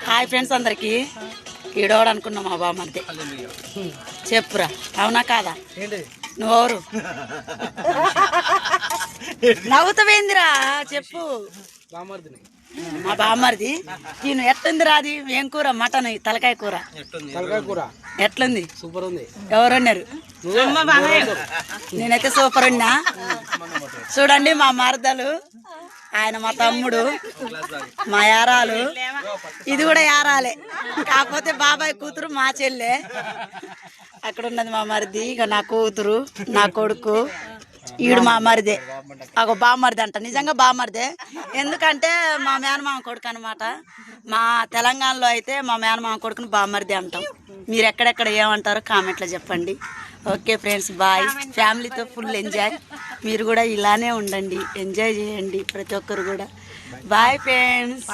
hi friends అందరికి ఈడోడు అనుకున్నా మా బామ్మర్ది చెప్పురా అవునా కాదా నువ్వెవరు నవ్వుతావేందిరా చెప్పు మా బామ్మర్ది నేను ఎట్లుంది రాది ఏం కూర మటన్ తలకాయ కూర ఎట్లుంది సూపర్ ఉంది ఎవరు అన్నారు నేనైతే సూపర్ ఉన్నా చూడండి మా మరదలు ఆయన మా తమ్ముడు మా యారాలు ఇది కూడా యారాలే కాకపోతే బాబాయ్ కూతురు మా చెల్లె అక్కడ ఉన్నది మా మరిది ఇక నా కూతురు నా కొడుకు ఈడు మా మరిదే ఒక బామ్మరిది అంట నిజంగా బామ్మరిదే ఎందుకంటే మా మేనమామ కొడుకు అనమాట మా తెలంగాణలో అయితే మా మేనమామ కొడుకుని బామ్మరిది అంటాం మీరు ఎక్కడెక్కడ ఏమంటారో కామెంట్లో చెప్పండి ఓకే ఫ్రెండ్స్ బాయ్ ఫ్యామిలీతో ఫుల్ ఎంజాయ్ మీరు కూడా ఇలానే ఉండండి ఎంజాయ్ చేయండి ప్రతి ఒక్కరు కూడా బాయ్ ఫ్రెండ్స్